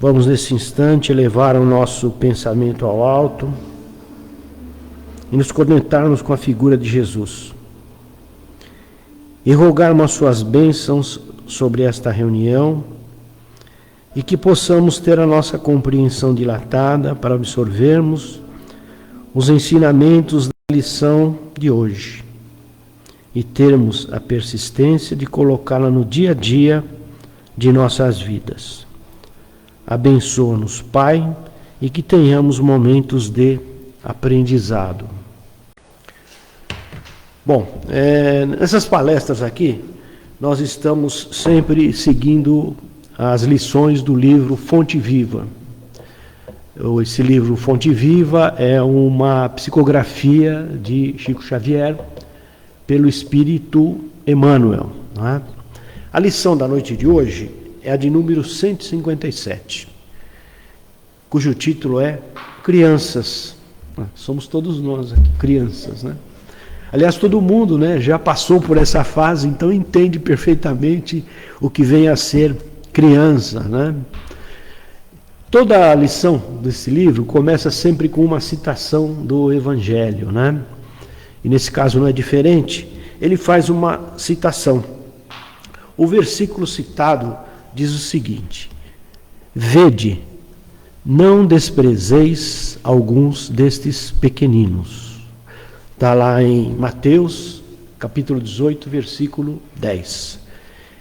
Vamos nesse instante elevar o nosso pensamento ao alto e nos conectarmos com a figura de Jesus. E rogarmos as suas bênçãos sobre esta reunião e que possamos ter a nossa compreensão dilatada para absorvermos os ensinamentos da lição de hoje e termos a persistência de colocá-la no dia a dia de nossas vidas. Abençoa-nos, Pai, e que tenhamos momentos de aprendizado. Bom, nessas palestras aqui, nós estamos sempre seguindo as lições do livro Fonte Viva. Esse livro Fonte Viva é uma psicografia de Chico Xavier pelo Espírito Emmanuel. Não é? A lição da noite de hoje é a de número 157, cujo título é Crianças. Somos todos nós aqui, crianças, né? Aliás, todo mundo, né, já passou por essa fase, então entende perfeitamente o que vem a ser criança, né? Toda a lição desse livro começa sempre com uma citação do Evangelho, né? E nesse caso não é diferente. Ele faz uma citação. O versículo citado diz o seguinte: Vede, não desprezeis alguns destes pequeninos. Está lá em Mateus, capítulo 18, versículo 10.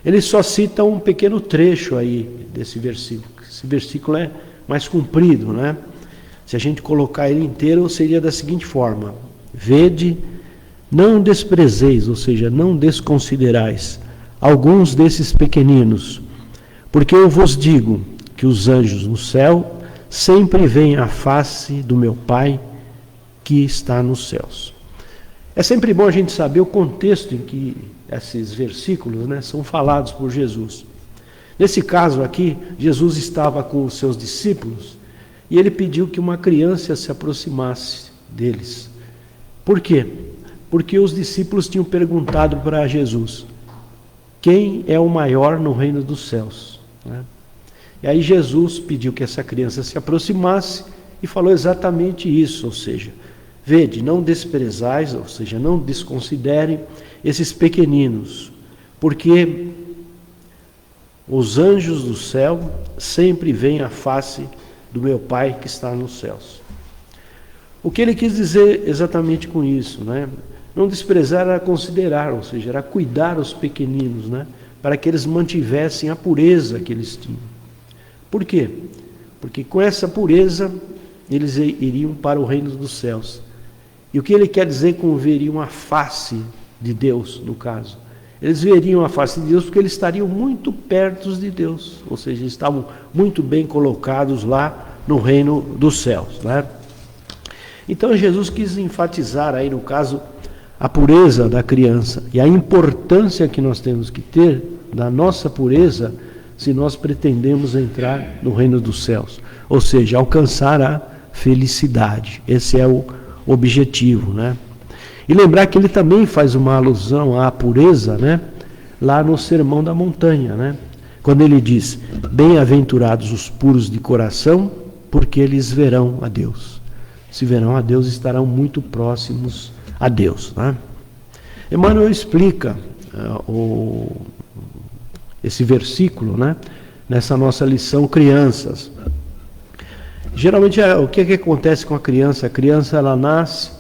Ele só cita um pequeno trecho aí desse versículo. Esse versículo é mais comprido, né? Se a gente colocar ele inteiro, seria da seguinte forma: Vede, não desprezeis, ou seja, não desconsiderais alguns desses pequeninos, porque eu vos digo que os anjos no céu sempre veem a face do meu Pai que está nos céus. É sempre bom a gente saber o contexto em que esses versículos, né, são falados por Jesus. Nesse caso aqui, Jesus estava com os seus discípulos e ele pediu que uma criança se aproximasse deles. Por quê? Porque os discípulos tinham perguntado para Jesus: quem é o maior no reino dos céus? Né? E aí Jesus pediu que essa criança se aproximasse e falou exatamente isso, ou seja, vede, não desprezais, ou seja, não desconsiderem esses pequeninos, porque os anjos do céu sempre veem a face do meu Pai que está nos céus. O que ele quis dizer exatamente com isso, né? Não desprezar era considerar, ou seja, era cuidar os pequeninos, né? Para que eles mantivessem a pureza que eles tinham. Por quê? Porque com essa pureza eles iriam para o reino dos céus. E o que ele quer dizer com veriam a face de Deus, no caso? Eles veriam a face de Deus porque eles estariam muito perto de Deus, ou seja, estavam muito bem colocados lá no reino dos céus, né? Então Jesus quis enfatizar aí, no caso, a pureza da criança e a importância que nós temos que ter da nossa pureza se nós pretendemos entrar no reino dos céus, ou seja, alcançar a felicidade. Esse é o objetivo, né? E lembrar que ele também faz uma alusão à pureza, né? Lá no Sermão da Montanha, né? Quando ele diz: bem-aventurados os puros de coração, porque eles verão a Deus. Se verão a Deus, estarão muito próximos a Deus, né? Emmanuel explica esse versículo, né, nessa nossa lição Crianças. Geralmente, o que acontece com a criança? A criança, ela nasce,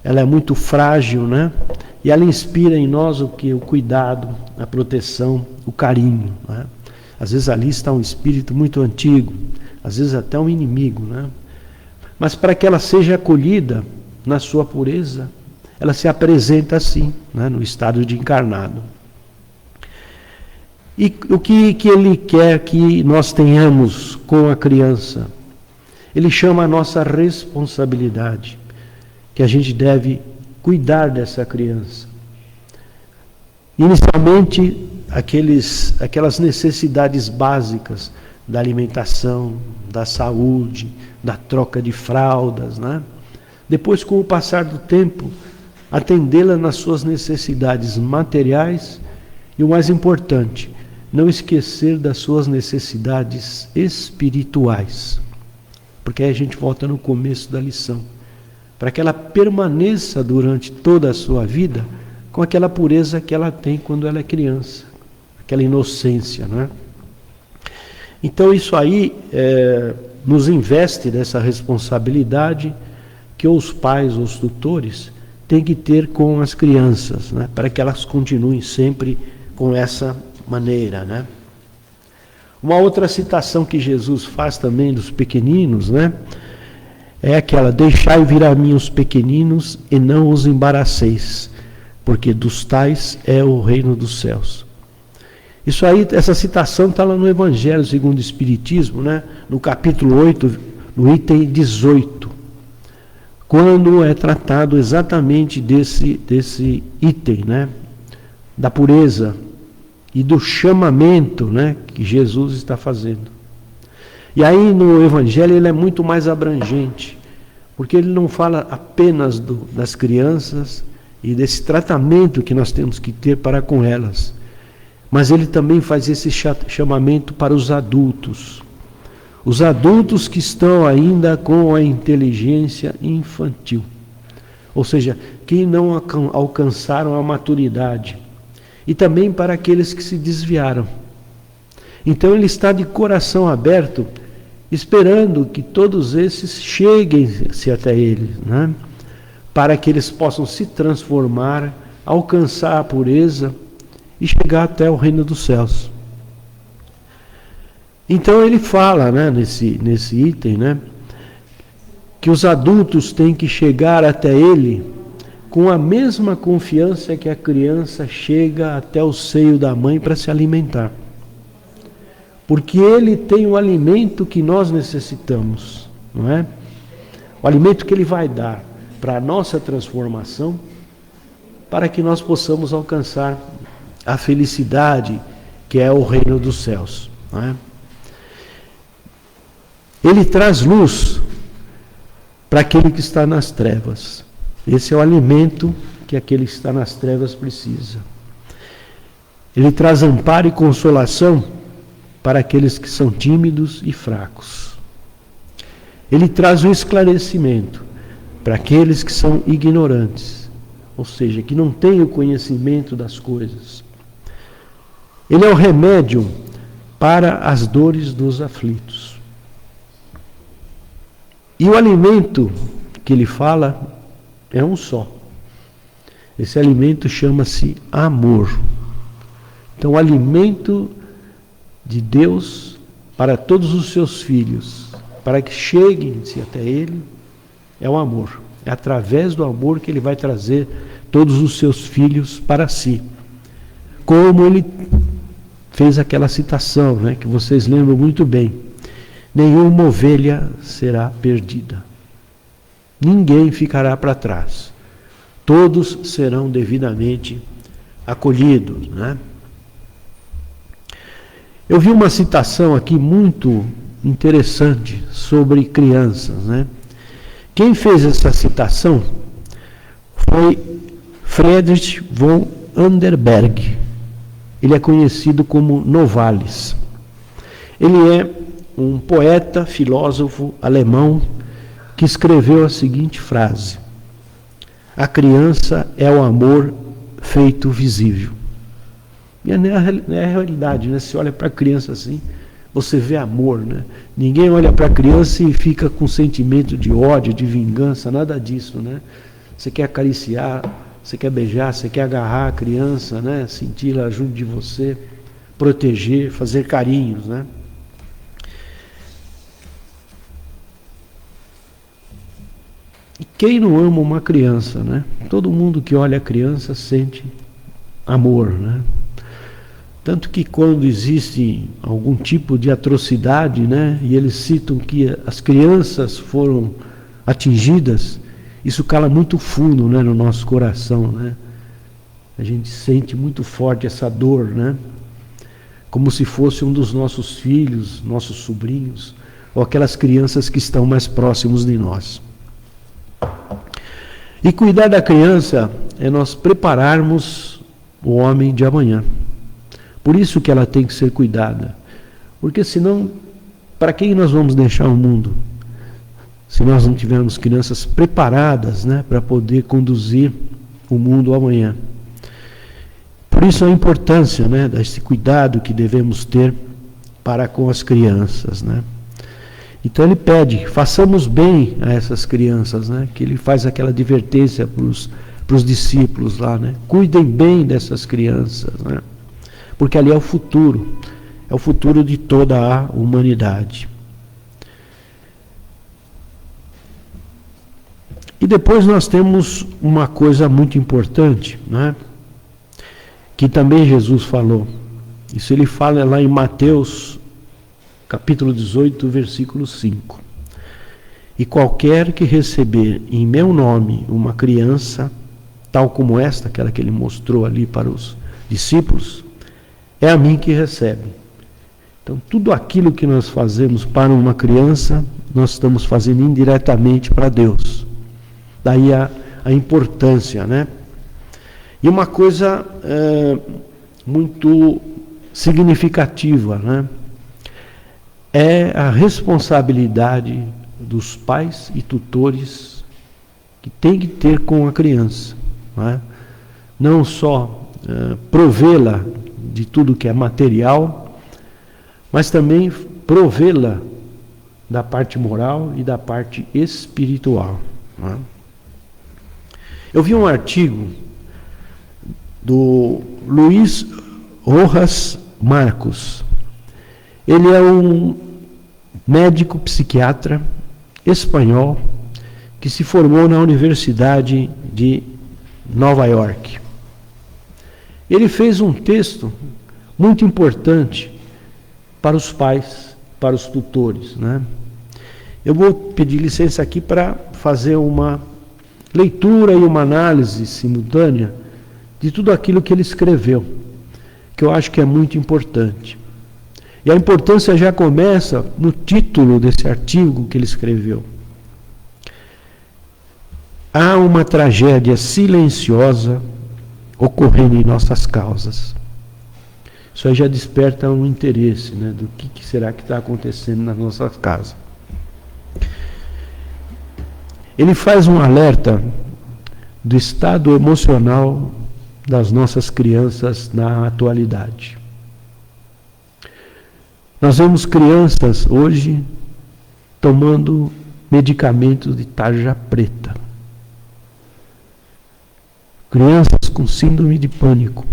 ela é muito frágil, né? E ela inspira em nós o cuidado, a proteção, o carinho, né? Às vezes ali está um espírito muito antigo, às vezes até um inimigo, né? Mas para que ela seja acolhida na sua pureza, ela se apresenta assim, né, no estado de encarnado. E o que ele quer que nós tenhamos com a criança? Ele chama a nossa responsabilidade, que a gente deve cuidar dessa criança. Inicialmente, aquelas necessidades básicas da alimentação, da saúde, da troca de fraldas, né? Depois, com o passar do tempo, atendê-la nas suas necessidades materiais e, o mais importante, não esquecer das suas necessidades espirituais. Porque aí a gente volta no começo da lição. Para que ela permaneça durante toda a sua vida com aquela pureza que ela tem quando ela é criança. Aquela inocência, não é? Então isso aí nos investe dessa responsabilidade que os pais, os tutores, têm que ter com as crianças, né? Para que elas continuem sempre com essa maneira, né? Uma outra citação que Jesus faz também dos pequeninos, né? É aquela: deixai vir a mim os pequeninos e não os embaraceis, porque dos tais é o reino dos céus. Isso aí, essa citação está lá no Evangelho segundo o Espiritismo, né? No capítulo 8, no item 18, quando é tratado exatamente desse item, né? Da pureza e do chamamento, né? Que Jesus está fazendo. E aí no Evangelho ele é muito mais abrangente, porque ele não fala apenas das crianças e desse tratamento que nós temos que ter para com elas, mas ele também faz esse chamamento para os adultos que estão ainda com a inteligência infantil, ou seja, que não alcançaram a maturidade, e também para aqueles que se desviaram. Então ele está de coração aberto, esperando que todos esses cheguem-se até ele, né? Para que eles possam se transformar, alcançar a pureza e chegar até o reino dos céus. Então ele fala, né, nesse item, né, que os adultos têm que chegar até ele com a mesma confiança que a criança chega até o seio da mãe para se alimentar. Porque ele tem o alimento que nós necessitamos, não é? O alimento que ele vai dar para a nossa transformação, para que nós possamos alcançar a felicidade que é o reino dos céus, não é? Ele traz luz para aquele que está nas trevas. Esse é o alimento que aquele que está nas trevas precisa. Ele traz amparo e consolação para aqueles que são tímidos e fracos. Ele traz o esclarecimento para aqueles que são ignorantes, ou seja, que não têm o conhecimento das coisas. Ele é o remédio para as dores dos aflitos. E o alimento que ele fala é um só. Esse alimento chama-se amor. Então, o alimento de Deus para todos os seus filhos, para que cheguem-se até ele, é o amor. É através do amor que ele vai trazer todos os seus filhos para si. Como ele fez aquela citação, né, que vocês lembram muito bem: nenhuma ovelha será perdida. Ninguém ficará para trás. Todos serão devidamente acolhidos, né? Eu vi uma citação aqui muito interessante sobre crianças, né? Quem fez essa citação foi Friedrich von Anderberg. Ele é conhecido como Novalis. Ele é um poeta, filósofo alemão que escreveu a seguinte frase: a criança é o amor feito visível. E é a realidade, né? Se olha para a criança assim, você vê amor, né? Ninguém olha para a criança e fica com sentimento de ódio, de vingança, nada disso, né? Você quer acariciar, você quer beijar, você quer agarrar a criança, né? Senti-la junto de você, proteger, fazer carinhos, né? E quem não ama uma criança, né? Todo mundo que olha a criança sente amor, né? Tanto que quando existe algum tipo de atrocidade, né, e eles citam que as crianças foram atingidas, isso cala muito fundo, né, no nosso coração, né? A gente sente muito forte essa dor, né? Como se fosse um dos nossos filhos, nossos sobrinhos, ou aquelas crianças que estão mais próximos de nós. E cuidar da criança é nós prepararmos o homem de amanhã. Por isso que ela tem que ser cuidada. Porque senão, para quem nós vamos deixar o mundo? Se nós não tivermos crianças preparadas, né, para poder conduzir o mundo amanhã. Por isso a importância, né, desse cuidado que devemos ter para com as crianças, né? Então ele pede, façamos bem a essas crianças, né? Que ele faz aquela advertência para os discípulos lá, né? Cuidem bem dessas crianças, né? Porque ali é o futuro de toda a humanidade. E depois nós temos uma coisa muito importante, né? Que também Jesus falou. Isso ele fala lá em Mateus, capítulo 18, versículo 5. E qualquer que receber em meu nome uma criança, tal como esta, aquela que ele mostrou ali para os discípulos, é a mim que recebe. Então, tudo aquilo que nós fazemos para uma criança, nós estamos fazendo indiretamente para Deus. Daí a importância, né? E uma coisa muito significativa, né? É a responsabilidade dos pais e tutores que tem que ter com a criança, né? Não só provê-la de tudo que é material, mas também provê-la da parte moral e da parte espiritual, né? Eu vi um artigo do Luiz Rojas Marcos. Ele é um médico psiquiatra espanhol que se formou na Universidade de Nova York. Ele fez um texto muito importante para os pais, para os tutores, né? Eu vou pedir licença aqui para fazer uma leitura e uma análise simultânea de tudo aquilo que ele escreveu, que eu acho que é muito importante. E a importância já começa no título desse artigo que ele escreveu. Há uma tragédia silenciosa ocorrendo em nossas causas. Isso aí já desperta um interesse, né, do que será que está acontecendo nas nossas casas. Ele faz um alerta do estado emocional das nossas crianças na atualidade. Nós vemos crianças hoje tomando medicamentos de tarja preta. Crianças com síndrome de pânico,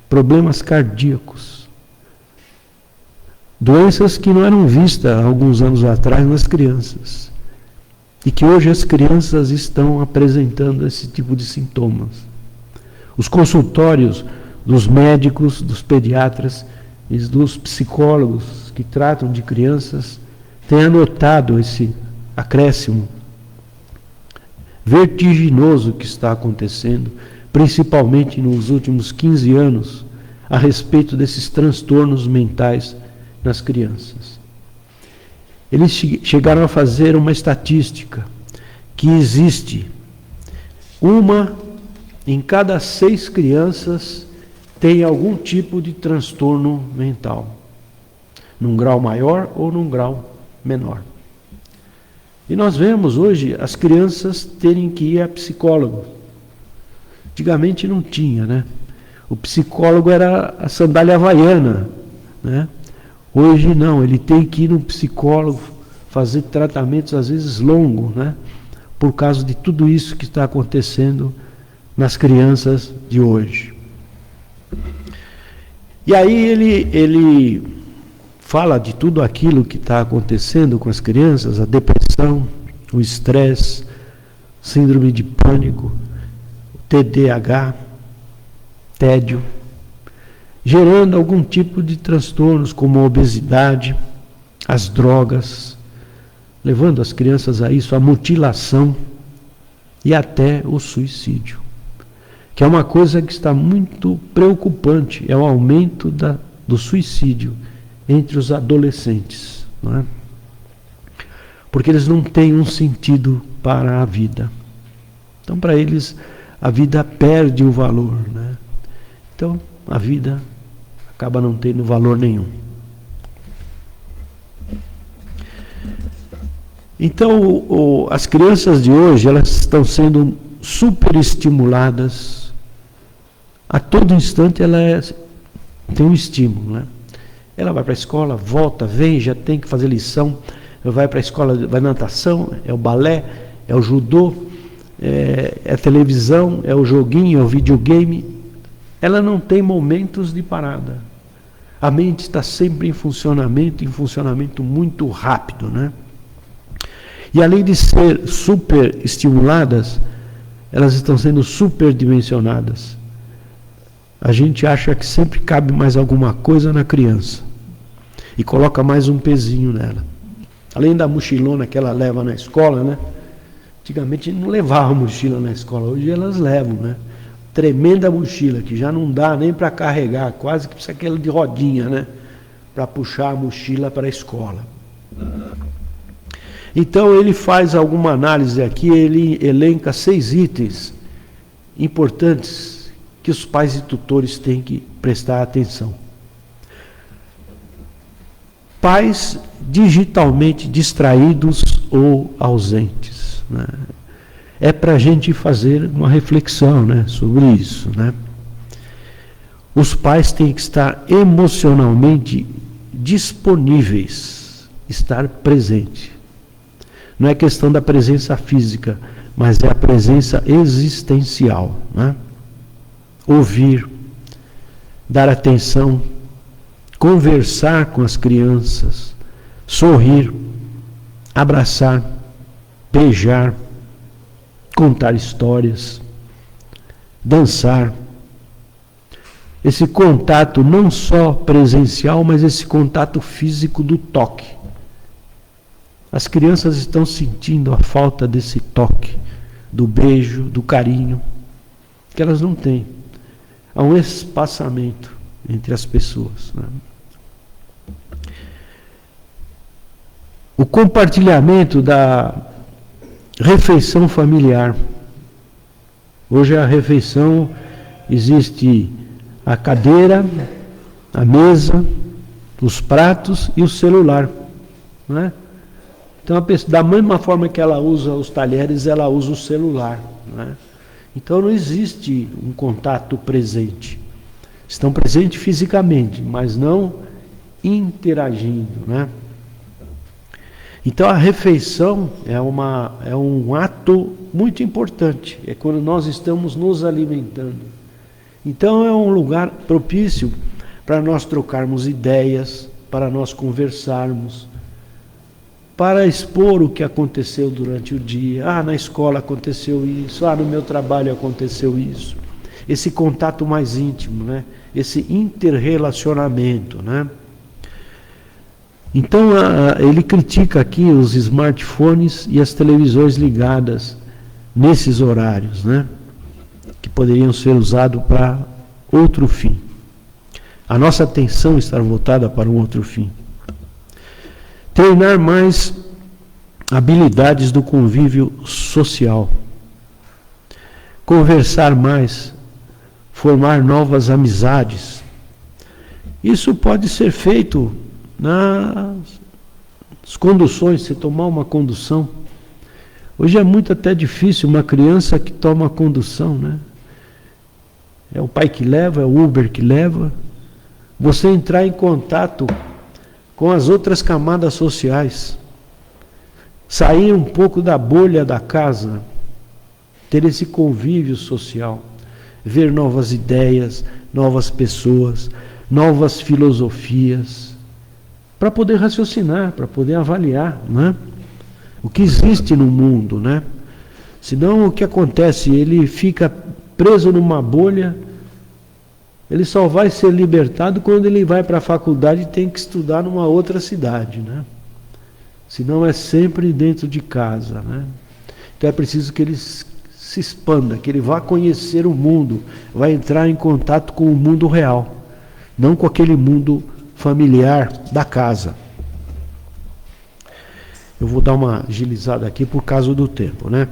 problemas cardíacos, doenças que não eram vistas há alguns anos atrás nas crianças e que hoje as crianças estão apresentando esse tipo de sintomas. Os consultórios dos médicos, dos pediatras e dos psicólogos que tratam de crianças têm anotado esse acréscimo vertiginoso que está acontecendo, principalmente nos últimos 15 anos, a respeito desses transtornos mentais nas crianças. Eles chegaram a fazer uma estatística que existe uma em cada 6 crianças tem algum tipo de transtorno mental, num grau maior ou num grau menor. E nós vemos hoje as crianças terem que ir a psicólogo. Antigamente não tinha, né? O psicólogo era a sandália havaiana, né? Hoje não, ele tem que ir no psicólogo, fazer tratamentos às vezes longos, né? Por causa de tudo isso que está acontecendo nas crianças de hoje. E aí ele fala de tudo aquilo que está acontecendo com as crianças, a depressão, o estresse, síndrome de pânico, TDAH, tédio, gerando algum tipo de transtornos como a obesidade, as drogas, levando as crianças a isso, a mutilação e até o suicídio, que é uma coisa que está muito preocupante, é o aumento do suicídio entre os adolescentes, não é? Porque eles não têm um sentido para a vida. Então, para eles, a vida perde o valor, né? Então, a vida acaba não tendo valor nenhum. Então, as crianças de hoje, elas estão sendo superestimuladas. A todo instante ela tem um estímulo, né? Ela vai para a escola, volta, vem, já tem que fazer lição, vai para a escola, vai na natação, é o balé, é o judô, é a televisão, é o joguinho, é o videogame. Ela não tem momentos de parada. A mente está sempre em funcionamento muito rápido, né? E além de ser super estimuladas, elas estão sendo superdimensionadas. A gente acha que sempre cabe mais alguma coisa na criança e coloca mais um pezinho nela. Além da mochilona que ela leva na escola, né? Antigamente não levava mochila na escola, hoje elas levam, né? Tremenda mochila que já não dá nem para carregar, quase que precisa aquela de rodinha, né? Para puxar a mochila para a escola. Então ele faz alguma análise aqui, ele elenca 6 itens importantes que os pais e tutores têm que prestar atenção. Pais digitalmente distraídos ou ausentes, né? É para a gente fazer uma reflexão, né, sobre isso, né? Os pais têm que estar emocionalmente disponíveis, estar presente. Não é questão da presença física, mas é a presença existencial, né? Ouvir, dar atenção, conversar com as crianças, sorrir, abraçar, beijar, contar histórias, dançar. Esse contato não só presencial, mas esse contato físico do toque. As crianças estão sentindo a falta desse toque, do beijo, do carinho, que elas não têm. Há um espaçamento entre as pessoas, né? O compartilhamento da refeição familiar. Hoje a refeição existe a cadeira, a mesa, os pratos e o celular, né? Então, da mesma forma que ela usa os talheres, ela usa o celular, né? Então não existe um contato presente. Estão presentes fisicamente, mas não interagindo, né? Então a refeição é um ato muito importante. É quando nós estamos nos alimentando. Então é um lugar propício para nós trocarmos ideias, para nós conversarmos, para expor o que aconteceu durante o dia. Ah, na escola aconteceu isso, no meu trabalho aconteceu isso. Esse contato mais íntimo, né? Esse interrelacionamento, né? Então, ele critica aqui os smartphones e as televisões ligadas nesses horários, né? Que poderiam ser usados para outro fim. A nossa atenção está voltada para um outro fim. Treinar mais habilidades do convívio social. Conversar mais, formar novas amizades. Isso pode ser feito nas conduções, se tomar uma condução. Hoje é muito até difícil uma criança que toma condução, né? É o pai que leva, é o Uber que leva. Você entrar em contato com as outras camadas sociais, sair um pouco da bolha da casa, ter esse convívio social, ver novas ideias, novas pessoas, novas filosofias, para poder raciocinar, para poder avaliar, né? O que existe no mundo, né? Senão o que acontece? Ele fica preso numa bolha. Ele só vai ser libertado quando ele vai para a faculdade e tem que estudar numa outra cidade, né? Senão é sempre dentro de casa, né? Então é preciso que ele se expanda, que ele vá conhecer o mundo, vai entrar em contato com o mundo real, não com aquele mundo familiar da casa. Eu vou dar uma agilizada aqui por causa do tempo, né?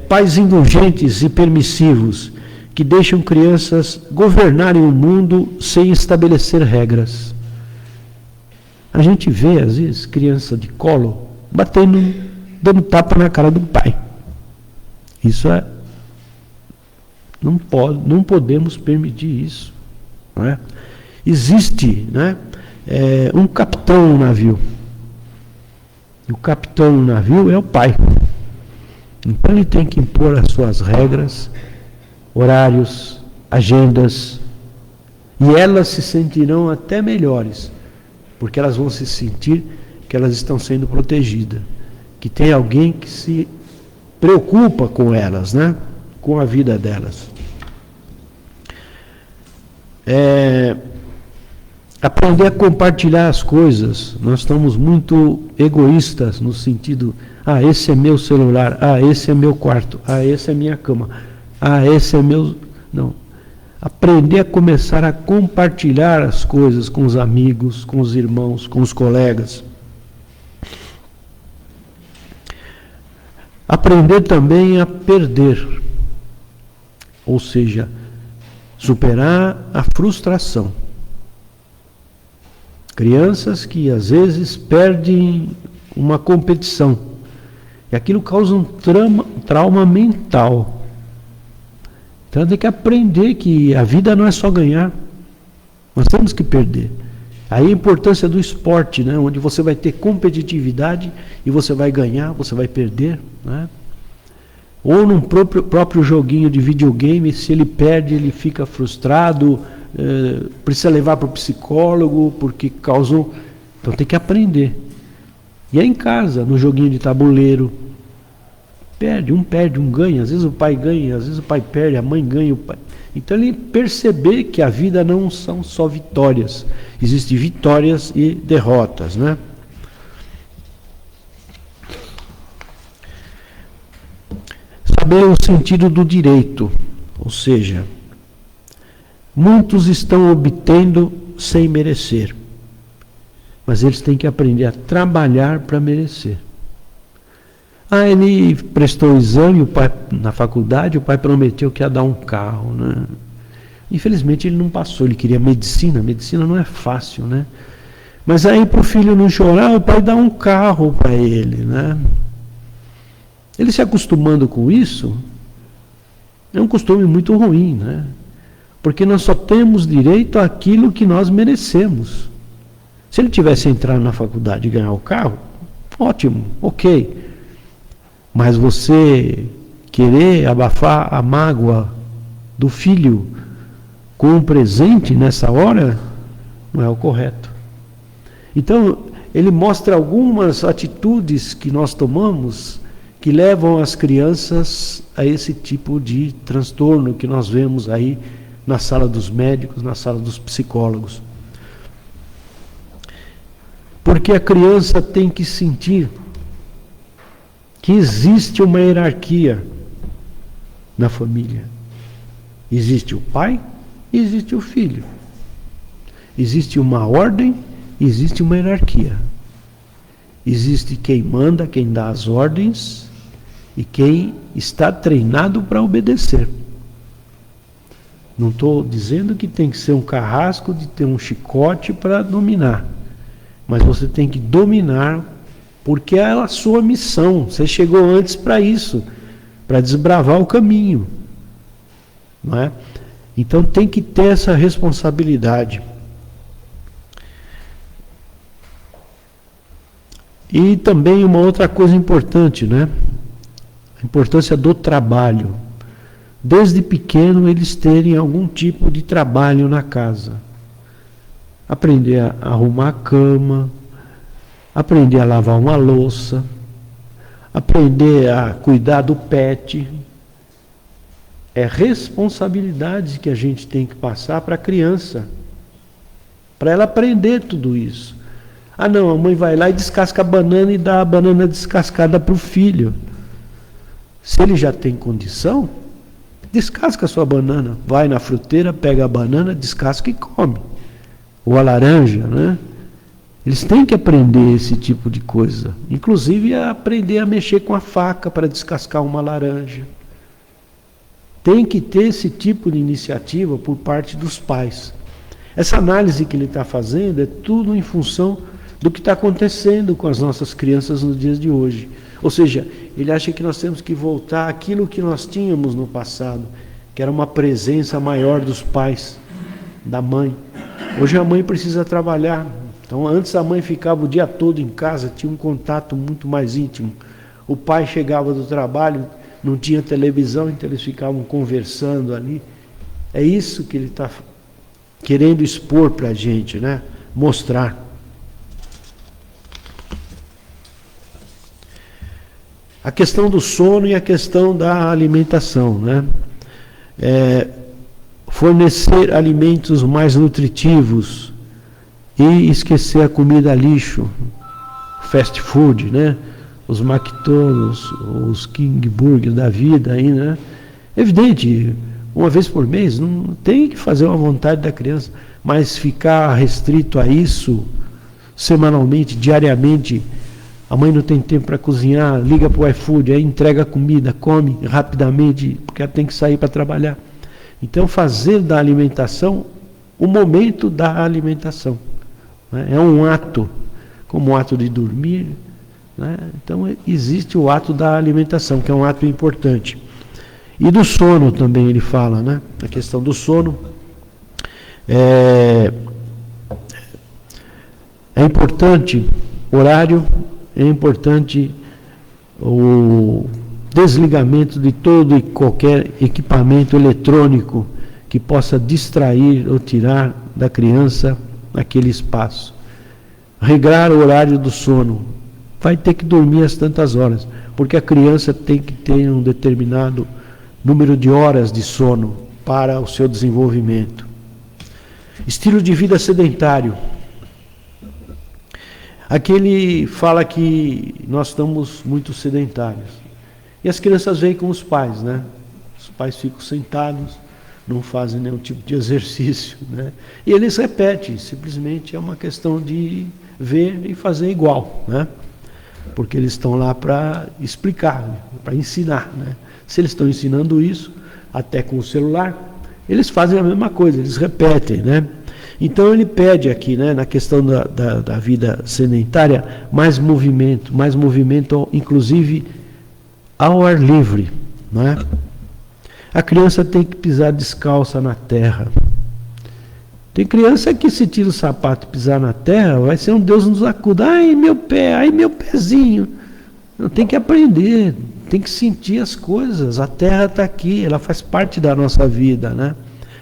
Pais indulgentes e permissivos, que deixam crianças governarem o mundo sem estabelecer regras. A gente vê, às vezes, criança de colo batendo, dando tapa na cara do pai. Isso é... Não podemos permitir isso. Não é? Existe, né, um capitão no navio. E o capitão no navio é o pai. Então ele tem que impor as suas regras, horários, agendas, e elas se sentirão até melhores, porque elas vão se sentir que elas estão sendo protegidas, que tem alguém que se preocupa com elas, né? Com a vida delas. Aprender a compartilhar as coisas. Nós estamos muito egoístas no sentido, esse é meu celular, esse é meu quarto, esse é minha cama, esse é meu... Não. Aprender a começar a compartilhar as coisas com os amigos, com os irmãos, com os colegas. Aprender também a perder, ou seja, superar a frustração. Crianças que às vezes perdem uma competição, e aquilo causa um trauma mental. Então tem que aprender que a vida não é só ganhar, nós temos que perder. Aí a importância do esporte, né, onde você vai ter competitividade e você vai ganhar, você vai perder, né? Ou num próprio joguinho de videogame, se ele perde, ele fica frustrado, precisa levar para o psicólogo, porque causou... Então tem que aprender. E é em casa, no joguinho de tabuleiro, perde, um ganha, às vezes o pai ganha, às vezes o pai perde, a mãe ganha, o pai... Então ele perceber que a vida não são só vitórias, existem vitórias e derrotas, né? Saber o sentido do direito, ou seja, muitos estão obtendo sem merecer, mas eles têm que aprender a trabalhar para merecer. Ele prestou o exame, o pai, na faculdade, o pai prometeu que ia dar um carro, né? Infelizmente ele não passou, ele queria medicina não é fácil, né? Mas aí para o filho não chorar, o pai dá um carro para ele, né? Ele se acostumando com isso, é um costume muito ruim, né? Porque nós só temos direito àquilo que nós merecemos. Se ele tivesse entrado na faculdade e ganhar o carro, ótimo, ok. Mas você querer abafar a mágoa do filho com um presente nessa hora, não é o correto. Então, ele mostra algumas atitudes que nós tomamos que levam as crianças a esse tipo de transtorno que nós vemos aí na sala dos médicos, na sala dos psicólogos. Porque a criança tem que sentir que existe uma hierarquia na família. Existe o pai e existe o filho. Existe uma ordem, existe uma hierarquia. Existe quem manda, quem dá as ordens e quem está treinado para obedecer. Não estou dizendo que tem que ser um carrasco de ter um chicote para dominar, mas você tem que dominar porque é a sua missão. Você chegou antes para isso, para desbravar o caminho, não é? Então tem que ter essa responsabilidade. E também uma outra coisa importante, né? A importância do trabalho. Desde pequeno eles terem algum tipo de trabalho na casa. Aprender a arrumar a cama, aprender a lavar uma louça, aprender a cuidar do pet. É responsabilidade que a gente tem que passar para a criança, para ela aprender tudo isso. Não, a mãe vai lá e descasca a banana e dá a banana descascada para o filho. Se ele já tem condição, descasca a sua banana, vai na fruteira, pega a banana, descasca e come. Ou a laranja, né? Eles têm que aprender esse tipo de coisa. Inclusive a aprender a mexer com a faca para descascar uma laranja. Tem que ter esse tipo de iniciativa por parte dos pais. Essa análise que ele está fazendo é tudo em função do que está acontecendo com as nossas crianças nos dias de hoje. Ou seja, ele acha que nós temos que voltar àquilo que nós tínhamos no passado, que era uma presença maior dos pais, da mãe. Hoje a mãe precisa trabalhar. Então, antes a mãe ficava o dia todo em casa, tinha um contato muito mais íntimo. O pai chegava do trabalho, não tinha televisão, então eles ficavam conversando ali. É isso que ele está querendo expor para a gente, né? Mostrar. A questão do sono e a questão da alimentação, né? Fornecer alimentos mais nutritivos e esquecer a comida lixo, fast food, né? Os McDonald's, os King Burger da vida aí, né? Evidente, uma vez por mês, não tem que fazer uma vontade da criança, mas ficar restrito a isso semanalmente, diariamente, a mãe não tem tempo para cozinhar, liga para o iFood, aí entrega a comida, come rapidamente, porque ela tem que sair para trabalhar. Então, fazer da alimentação o momento da alimentação, né? É um ato, como o ato de dormir, né? Então, existe o ato da alimentação, que é um ato importante. E do sono também ele fala, né? A questão do sono é importante horário, é importante o desligamento de todo e qualquer equipamento eletrônico que possa distrair ou tirar da criança aquele espaço. Regrar o horário do sono. Vai ter que dormir às tantas horas, porque a criança tem que ter um determinado número de horas de sono para o seu desenvolvimento. Estilo de vida sedentário. Aqui ele fala que nós estamos muito sedentários. E as crianças vêm com os pais, né? Os pais ficam sentados, não fazem nenhum tipo de exercício, né? E eles repetem, simplesmente é uma questão de ver e fazer igual, né? Porque eles estão lá para explicar, para ensinar, né? Se eles estão ensinando isso, até com o celular, eles fazem a mesma coisa, eles repetem, né? Então ele pede aqui, né, na questão da vida sedentária, mais movimento inclusive ao ar livre, né? A criança tem que pisar descalça na terra. Tem criança que se tira o sapato e pisar na terra, vai ser um Deus nos acuda. Ai, meu pé, ai, meu pezinho. Não, tem que aprender, tem que sentir as coisas. A terra está aqui, ela faz parte da nossa vida, né?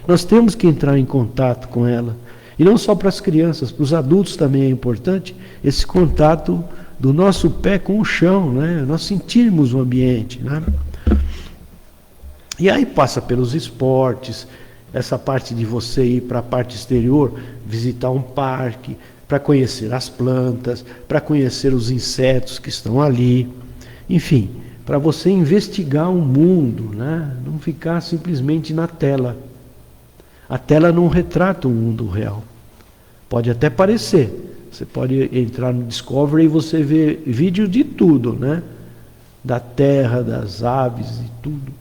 Nós temos que entrar em contato com ela. E não só para as crianças, para os adultos também é importante esse contato do nosso pé com o chão, né? Nós sentirmos o ambiente, né? E aí passa pelos esportes, essa parte de você ir para a parte exterior, visitar um parque, para conhecer as plantas, para conhecer os insetos que estão ali, enfim, para você investigar o mundo, né? Não ficar simplesmente na tela. A tela não retrata o mundo real. Pode até parecer. Você pode entrar no Discovery e você vê vídeo de tudo, né? Da terra, das aves e tudo.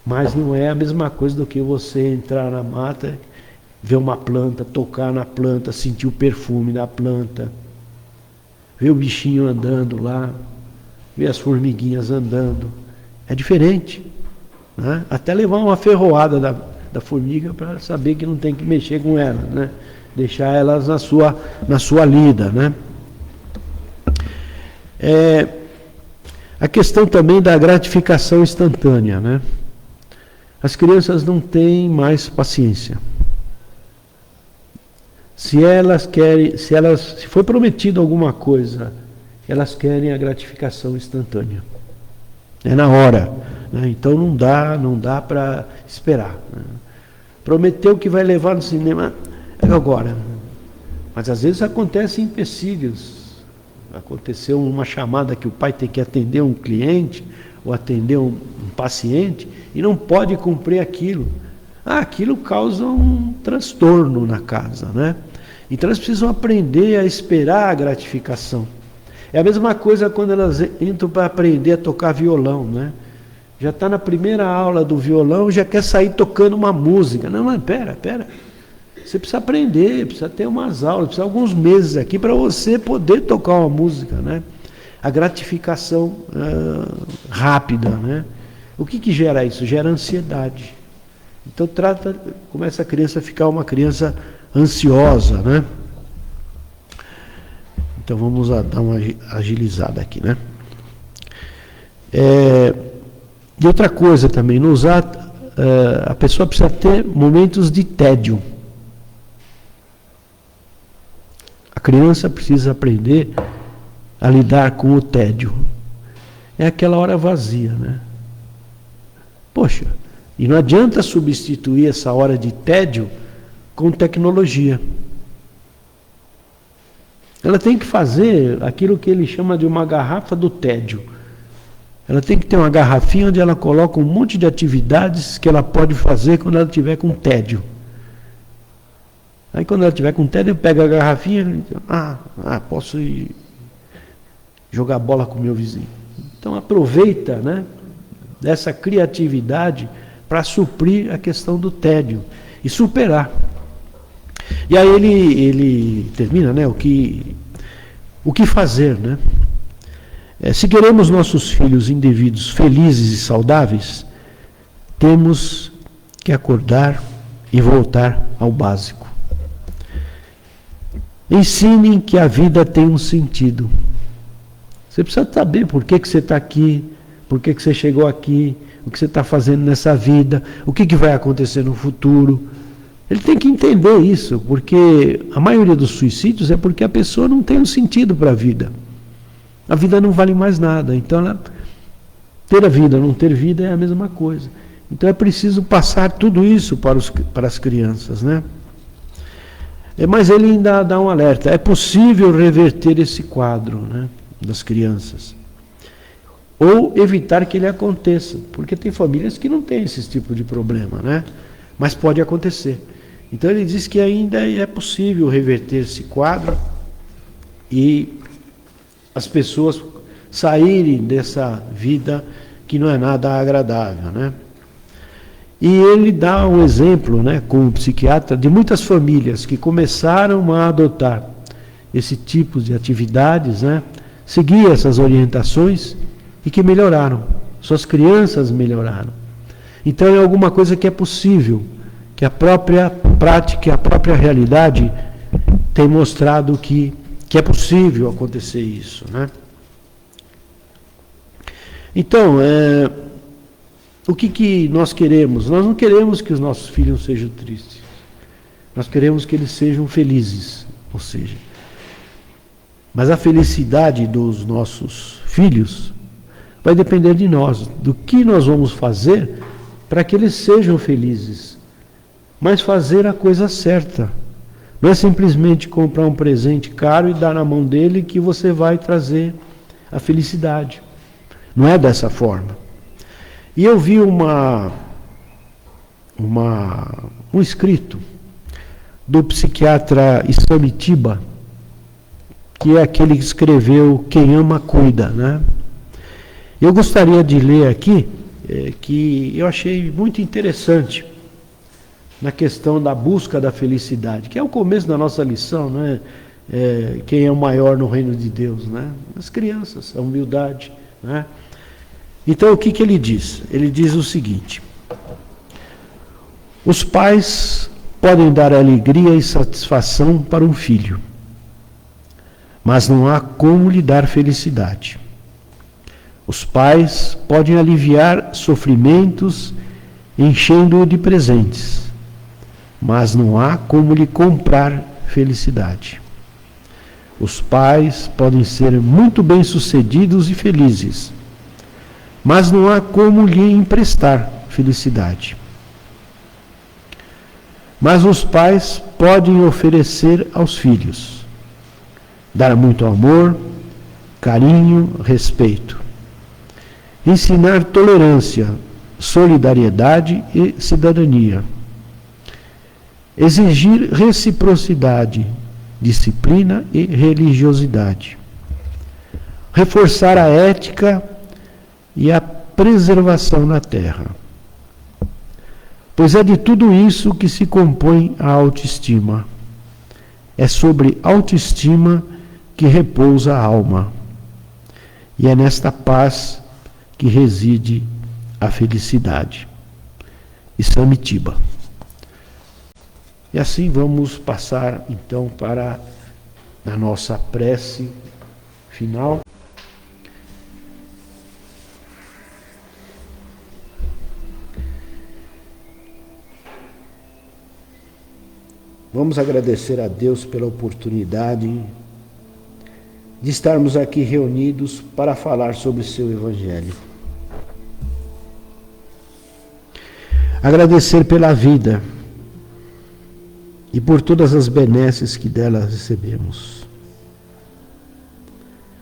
Mas não é a mesma coisa do que você entrar na mata, ver uma planta, tocar na planta, sentir o perfume da planta, ver o bichinho andando lá, ver as formiguinhas andando. É diferente, né? Até levar uma ferroada da formiga para saber que não tem que mexer com elas, né? Deixar elas na sua lida, né? A questão também da gratificação instantânea, né? As crianças não têm mais paciência. Se foi prometido alguma coisa, elas querem a gratificação instantânea. É na hora, né? Então não dá para esperar, né? Prometeu que vai levar no cinema agora. Mas às vezes acontecem empecilhos. Aconteceu uma chamada que o pai tem que atender um cliente ou atender um paciente e não pode cumprir aquilo. Aquilo causa um transtorno na casa, né? Então elas precisam aprender a esperar a gratificação. É a mesma coisa quando elas entram para aprender a tocar violão, né? já está na primeira aula do violão, já quer sair tocando uma música. Não, mas pera. Você precisa aprender, precisa ter umas aulas, precisa de alguns meses aqui para você poder tocar uma música, né? A gratificação rápida, né? O que gera isso? Gera ansiedade. Então começa a criança a ficar uma criança ansiosa, né? Então vamos dar uma agilizada aqui, né? E outra coisa também, a pessoa precisa ter momentos de tédio. A criança precisa aprender a lidar com o tédio. É aquela hora vazia, né? Poxa, e não adianta substituir essa hora de tédio com tecnologia. Ela tem que fazer aquilo que ele chama de uma garrafa do tédio. Ela tem que ter uma garrafinha onde ela coloca um monte de atividades que ela pode fazer quando ela estiver com tédio. Aí quando ela estiver com tédio, eu pego a garrafinha e digo, posso ir jogar bola com o meu vizinho. Então aproveita, né, dessa criatividade para suprir a questão do tédio e superar. E aí ele termina, né, o que fazer, né? Se queremos nossos filhos indivíduos felizes e saudáveis, temos que acordar e voltar ao básico. Ensinem que a vida tem um sentido. Você precisa saber por que você está aqui, por que você chegou aqui, o que você está fazendo nessa vida, o que vai acontecer no futuro. Ele tem que entender isso, porque a maioria dos suicídios é porque a pessoa não tem um sentido para a vida. A vida não vale mais nada. Então, ter a vida, não ter vida é a mesma coisa. Então é preciso passar tudo isso para as crianças, né? Mas ele ainda dá um alerta. É possível reverter esse quadro, né, das crianças. Ou evitar que ele aconteça. Porque tem famílias que não têm esse tipo de problema, né? Mas pode acontecer. Então ele diz que ainda é possível reverter esse quadro e as pessoas saírem dessa vida que não é nada agradável, né? E ele dá um exemplo, né, como psiquiatra, de muitas famílias que começaram a adotar esse tipo de atividades, né, seguir essas orientações e que melhoraram. Suas crianças melhoraram. Então é alguma coisa que é possível, que a própria prática, a própria realidade tem mostrado que é possível acontecer isso, né? Então, o que nós queremos? Nós não queremos que os nossos filhos sejam tristes. Nós queremos que eles sejam felizes, ou seja, mas a felicidade dos nossos filhos vai depender de nós, do que nós vamos fazer para que eles sejam felizes, mas fazer a coisa certa. Não é simplesmente comprar um presente caro e dar na mão dele que você vai trazer a felicidade. Não é dessa forma. E eu vi um escrito do psiquiatra Isamitiba, que é aquele que escreveu Quem Ama Cuida, né? Eu gostaria de ler aqui, que eu achei muito interessante, na questão da busca da felicidade, que é o começo da nossa lição, né? Quem é o maior no reino de Deus, né? As crianças, a humildade, né? Então o que ele diz? Ele diz o seguinte: os pais podem dar alegria e satisfação para um filho, mas não há como lhe dar felicidade. Os pais podem aliviar sofrimentos enchendo-o de presentes, mas não há como lhe comprar felicidade. Os pais podem ser muito bem-sucedidos e felizes, mas não há como lhe emprestar felicidade. Mas os pais podem oferecer aos filhos, dar muito amor, carinho, respeito, ensinar tolerância, solidariedade e cidadania, exigir reciprocidade, disciplina e religiosidade, reforçar a ética e a preservação na terra. Pois é de tudo isso que se compõe a autoestima. É sobre autoestima que repousa a alma. E é nesta paz que reside a felicidade. Isamitiba. E assim vamos passar então para a nossa prece final. Vamos agradecer a Deus pela oportunidade de estarmos aqui reunidos para falar sobre o seu Evangelho. Agradecer pela vida e por todas as benesses que dela recebemos.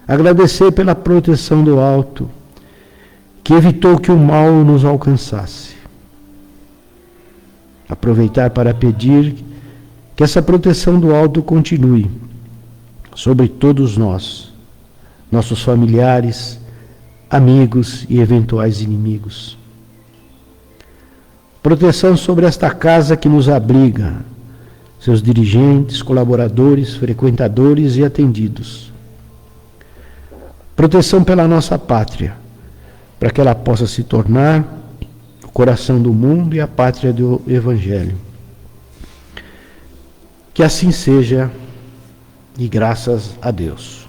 Agradecer pela proteção do alto, que evitou que o mal nos alcançasse. Aproveitar para pedir que essa proteção do alto continue sobre todos nós, nossos familiares, amigos e eventuais inimigos. Proteção sobre esta casa que nos abriga, seus dirigentes, colaboradores, frequentadores e atendidos. Proteção pela nossa pátria, para que ela possa se tornar o coração do mundo e a pátria do Evangelho. Que assim seja, e graças a Deus.